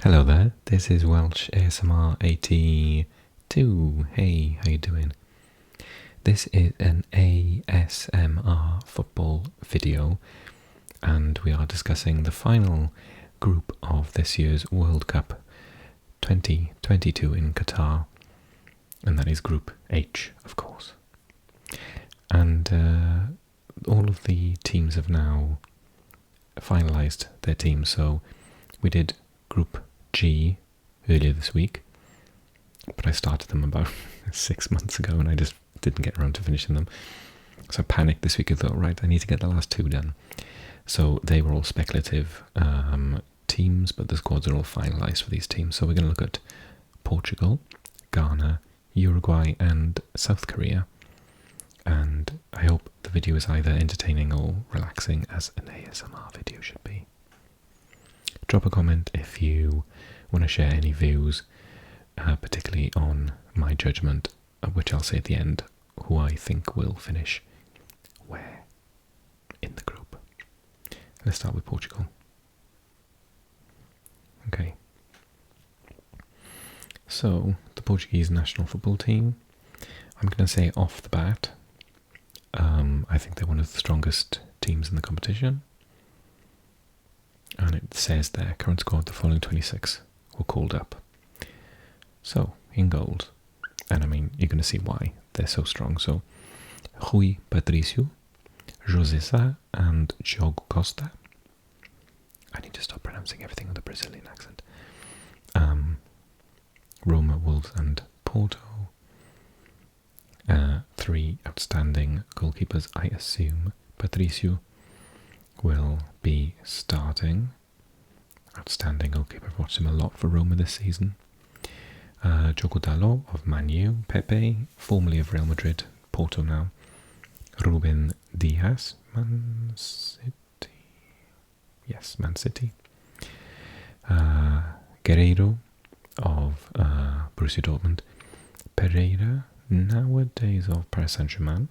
Hello there, this is Welsh ASMR 82. Hey, how you doing? This is an ASMR football video, and we are discussing the final group of this year's World Cup 2022 in Qatar, and that is Group H, of course. And all of the teams have now finalised their teams, so we did Group G earlier this week, but I started them about 6 months ago and I just didn't get around to finishing them. So I panicked this week and thought, right, I need to get the last two done. So they were all speculative teams, but the squads are all finalised for these teams. So we're going to look at Portugal, Ghana, Uruguay and South Korea. And I hope the video is either entertaining or relaxing, as an ASMR video should be. Drop a comment if you want to share any views, particularly on my judgment, which I'll say at the end, who I think will finish where in the group. Let's start with Portugal. Okay. So, the Portuguese national football team, I'm going to say off the bat, I think they're one of the strongest teams in the competition. And it says there, current squad, the following 26 were called up. So, in goals, and I mean, you're going to see why they're so strong. So, Rui Patricio, José Sá, and Diogo Costa. I need to stop pronouncing everything with a Brazilian accent. Roma, Wolves, and Porto. Three outstanding goalkeepers. I assume Patricio will be starting. Outstanding goalkeeper. I've watched him a lot for Roma this season. Diogo Dalot of Man U. Pepe, formerly of Real Madrid, Porto now. Ruben Diaz, Man City. Yes, Man City. Guerreiro of Borussia Dortmund. Pereira, nowadays of Paris Saint-Germain.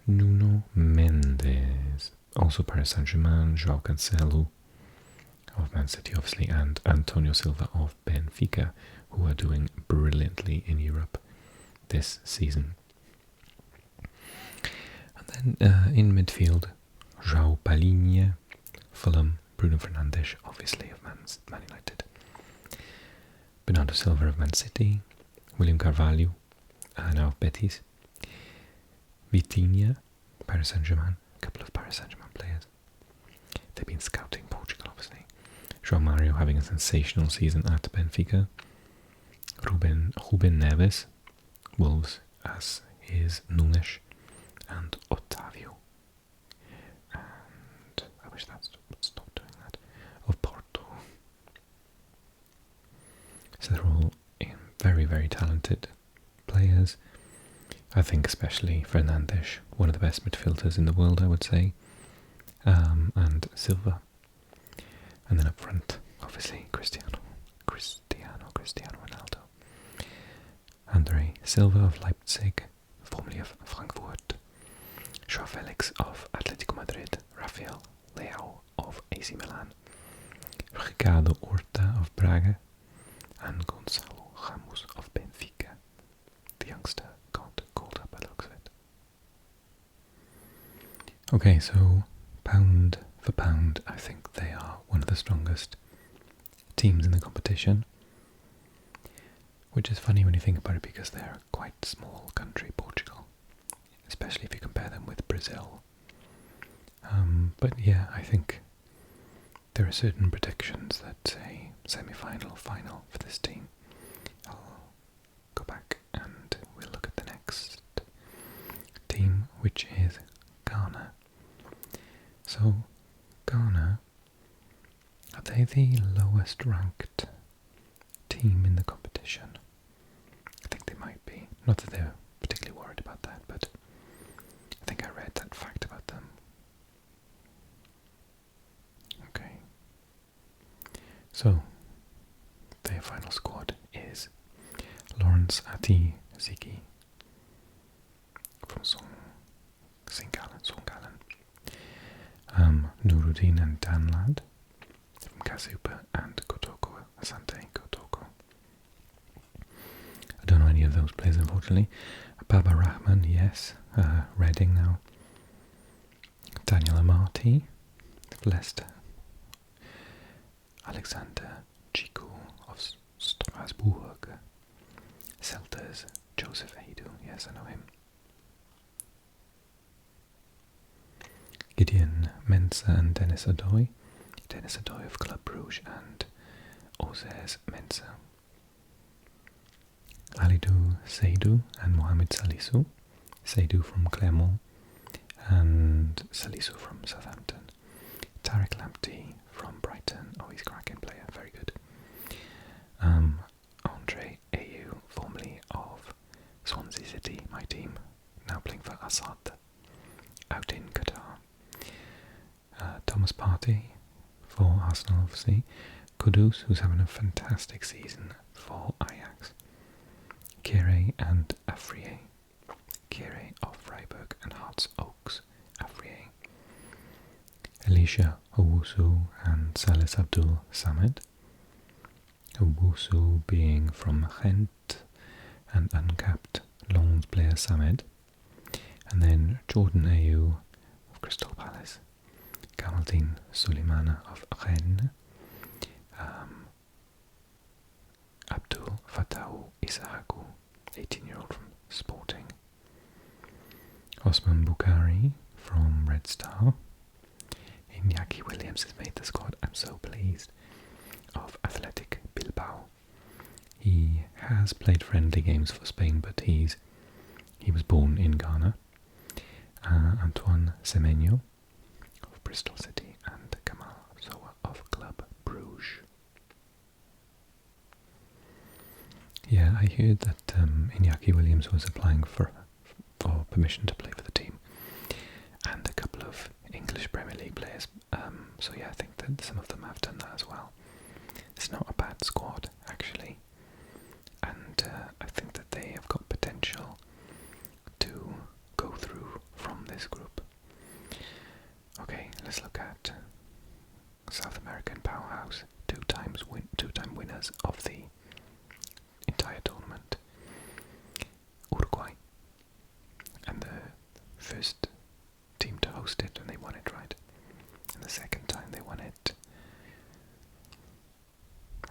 Nuno Mendes, also Paris Saint-Germain. João Cancelo of Man City, obviously, and Antonio Silva of Benfica, who are doing brilliantly in Europe this season. And then in midfield, João Palhinha, Fulham, Bruno Fernandes, obviously of Man United, Bernardo Silva of Man City, William Carvalho, now of Betis, Vitinha, Paris Saint-Germain, a couple of Paris Saint-Germain players. They've been scouting Portugal, obviously. João Mario having a sensational season at Benfica. Ruben Neves, Wolves, as is Nunes, and Otávio. And I wish that stopped doing that. Of Porto. So they're all very, very talented players. I think especially Fernandes, one of the best midfielders in the world, I would say, and Silva. And then up front, obviously, Cristiano Ronaldo. Andre Silva of Leipzig, formerly of Frankfurt. João Felix of Atletico Madrid. Rafael Leao of AC Milan. Ricardo Horta of Braga. And Gonçalo Ramos of Benfica. The youngster got called up by the looks of it. Okay, so pound for pound, I think they are one of the strongest teams in the competition. Which is funny when you think about it, because they're a quite small country, Portugal. Especially if you compare them with Brazil. But yeah, I think there are certain predictions that say semi-final, final for this team. I'll go back and we'll look at the next team, which is Ghana. So, Ghana, are they the lowest ranked team in the competition? I think they might be. Not that they're particularly worried about that, but I think I read that fact about them. Okay. So, their final squad is Lawrence Ati-Ziki from St. Gallen. Nuruddin and Danlad from Kazupa and Kotoko Asante Kotoko. I don't know any of those players, unfortunately. Baba Rahman, yes. Reading now. Daniel Amati, Leicester. Alexander Chico of Strasbourg. Celta's Joseph Aidu, yes, I know him. Gideon Mensah and Dennis Adoy. Dennis Adoy of Club Brugge and Ozes Mensah. Alidou Seydou and Mohamed Salisu. Seydou from Clermont and Salisu from Southampton. Tarek Lamptey from Brighton. Oh, he's a cracking player, very good. Andre Ayew, formerly of Swansea City, my team, now playing for Assad out in Qatar. Thomas Partey for Arsenal, obviously. Kudus, who's having a fantastic season for Ajax. Kire and Afrier. Kire of Freiburg and Hearts Oaks, Afrier. Elisha Owusu and Salis Abdul Samed. Owusu being from Ghent and uncapped Lons player Samed. And then Jordan Ayew of Crystal Palace. Kamaldeen Suleimana of Rennes. Abdul Fattah Isahaku, 18-year-old from Sporting. Osman Bukhari from Red Star. Iñaki Williams has made the squad, I'm so pleased, of Athletic Bilbao. He has played friendly games for Spain, but he was born in Ghana. Antoine Semenyo of Bristol City and Kamal Zoa of Club Brugge. Yeah, I heard that Iñaki Williams was applying for permission to play for the team, and a couple of English Premier League players. So yeah, I think that some of them have done that as well. It's not a bad squad, actually, and I think that they have got potential to go through from this group. Okay, let's look at South American powerhouse, two-time winners of the entire tournament. Uruguay, and the first team to host it, and they won it, right? And the second time they won it,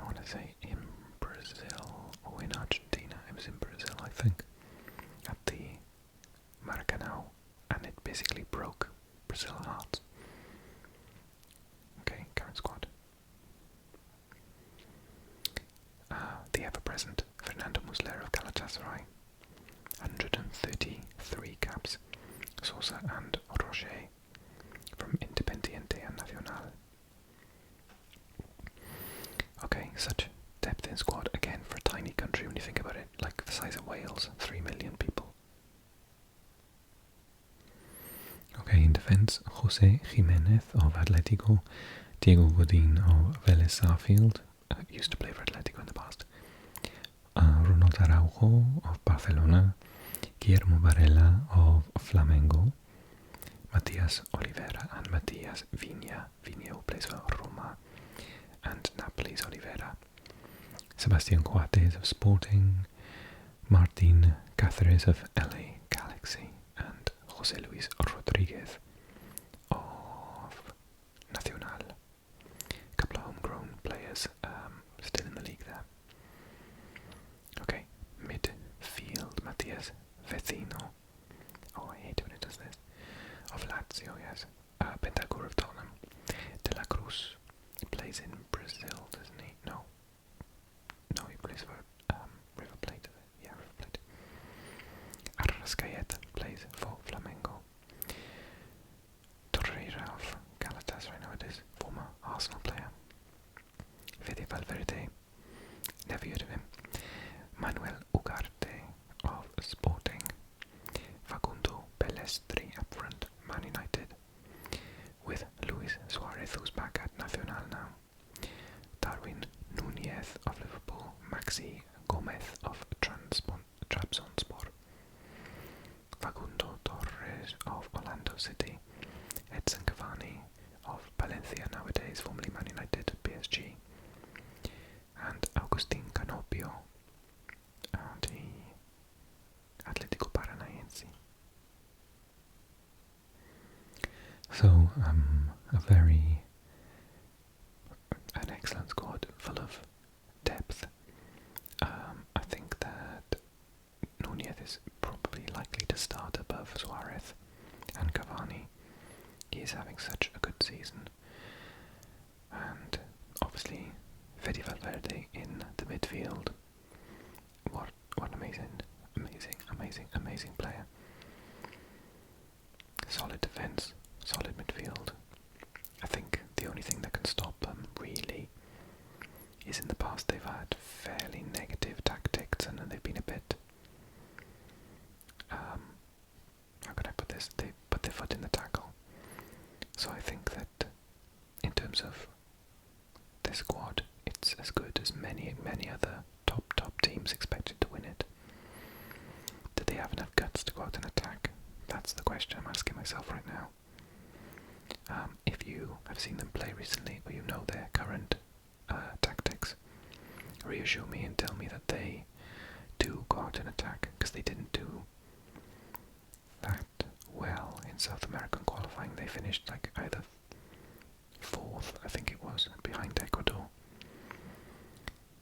I want to say in Brazil or in Argentina. It was in Brazil, I think, at the Maracanã, and it basically broke Brazil hearts. Okay, current squad. The ever-present Fernando Muslera of Galatasaray, 133 caps. Sosa and Roger from Independiente and Nacional. Okay, such depth in squad, again, for a tiny country when you think about it, like the size of Wales, 3 million people. Okay, in defence, Jose Jimenez of Atletico, Diego Godin of Vélez Sarsfield, used to play for Atletico in the past, Ronald Araujo of Barcelona, Guillermo Varela of Flamengo, Matias Oliveira and Matias Viña. Viña, who plays for Roma, and Napoli's Oliveira. Sebastian Coates of Sporting, Martin Cáceres of LA Galaxy, and José Luis Rodríguez of Nacional. A couple of homegrown players still in the league there. Okay, midfield, Matias Vecino. Oh, I hate when it does this. Of Lazio, yes. Bentancur of Tottenham. De La Cruz. He plays in Brazil, doesn't he? No. No, he plays for River Plate. Yeah, River Plate. Arrascaeta plays for Flamengo. Torreira of Galatasaray nowadays. Former Arsenal player. Fede Valverde. Never heard of him. Manuel Ugarte of Sporting. Facundo Pellestri up front, Man United, with Luis Suarez, who's back at Nacional now. Darwin Núñez of Liverpool. Maxi Gomez of Trabzonspor. Facundo Torres of Orlando City. Edson Cavani of Valencia nowadays, formerly Man United, PSG. an excellent squad full of depth. I think that Nunez is probably likely to start above Suarez and Cavani. He is having such a good season. And obviously Fede Valverde in the midfield. What amazing player. Solid defence, solid midfield. I think the only thing that can stop them really is in the past they've had fairly negative tactics and they've been a bit how can I put this? They put their foot in the tackle. So I think that in terms of their squad, it's as good as many other top teams expected to win it. Do they have enough guts to go out and attack? That's the question I'm asking myself right now. If you have seen them play recently, or you know their current tactics, reassure me and tell me that they do go out and attack, because they didn't do that well in South American qualifying. They finished like either fourth, I think it was, behind Ecuador.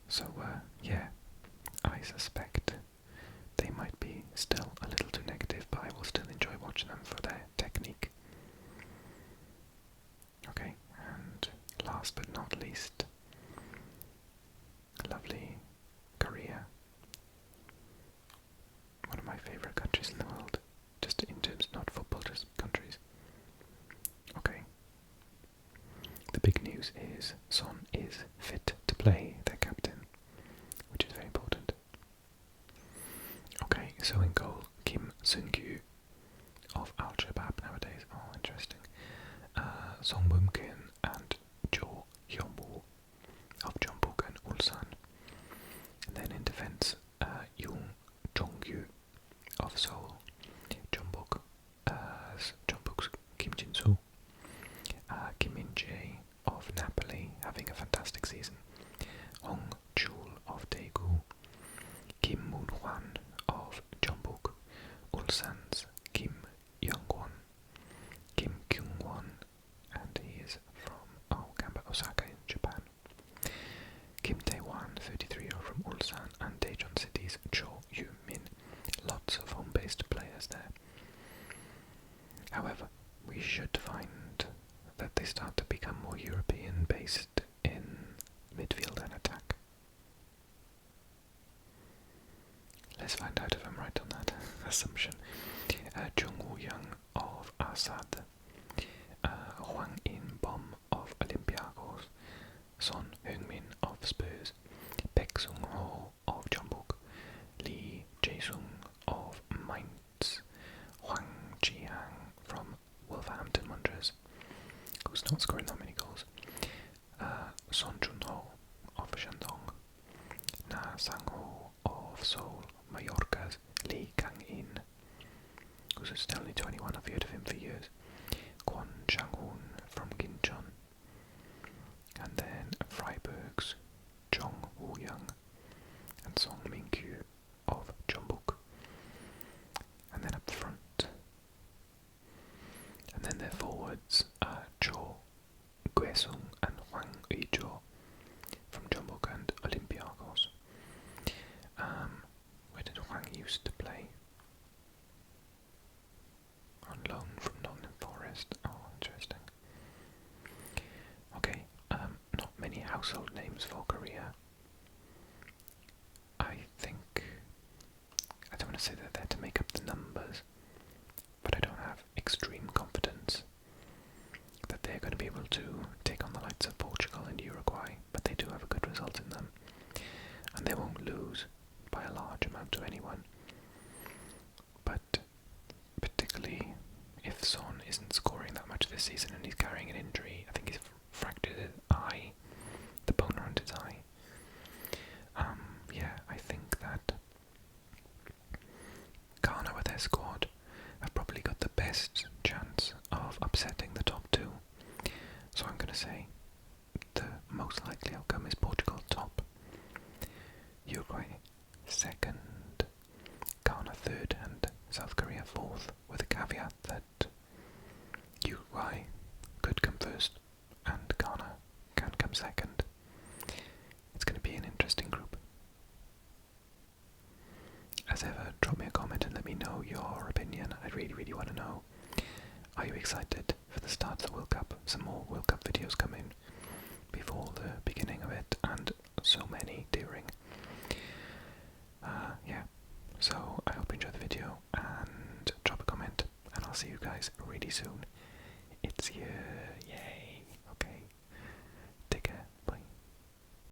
So yeah, I suspect they might be still a little too negative, but I will still enjoy watching them for their technique. Okay, and last but not least, lovely Korea. One of my favourite countries in the world, just in terms, not football, just countries. Okay. The big news is Son is fit to play, their captain, which is very important. Okay, so in goal, Kim Seung-kyu of Al-Shabaab nowadays. Oh, interesting. Song Bum-Kim and Jo Hyun-woo of Jeonbuk and Ulsan. And then in defence, Yoon Jong-gyu of Seoul, Jeonbuk's Kim Jin-soo, Kim Min-jae of Napoli, having a fantastic season, Hong Chul of Daegu, Kim Moon-hwan of Jeonbuk, Ulsan's Kim Young-won, Kim Kyung-won, and he is from Osaka in Japan, Kim Tae-wan, 33, are from Ulsan, and Daejeon City's Cho Yu-min. Lots of home-based players there. However, we should find that they start to become more European-based in midfield and attack. Let's find out if I'm right on that assumption. Jung Woo-young of Assad, Hwang In-bom of Olympiacos, Son Heung-min of Spurs, Baek Sung-ho of Jeonbuk, Lee Jae-sung of Mainz, Hwang Ji-hang from Wolverhampton Wanderers, who's not scoring that many goals, Son Jun-ho of Shandong, Na Sang-ho of Seoul, Mallorca's Lee Kang-in, who's still only 21, I've heard of him for years, Kwon Chang-hoon from Gimcheon, and then Freiburg's Jong Woo-young and Song Min-kyu of Jeonbuk. And then up front, and then their forwards are Cho Gue-sung and Hwang Ui-jo from Jeonbuk and Olympiacos. Where did Hwang used to play? On loan from Nottingham Forest. Oh, interesting. Okay, not many household names for Korea. I don't want to say that they're to make up the numbers, but I don't have extreme confidence that they're going to be able to take on the likes of Portugal and Uruguay, but they do have a good result in them, and they won't lose by a large amount to anyone. But particularly if Son isn't scoring that much this season and he's carrying an injury, I think he's fractured his eye, the bone around his eye. Yeah, I think that Ghana with their squad have probably got the best chance of upsetting the top two. So I'm going to say the most likely outcome is Portugal top, Uruguay second, Ghana third, and South Korea fourth, with a caveat that Uruguay could come first really want to know, are you excited for the start of the World Cup? Some more World Cup videos coming before the beginning of it, and so many during. Yeah, so I hope you enjoyed the video, and drop a comment, and I'll see you guys really soon. It's your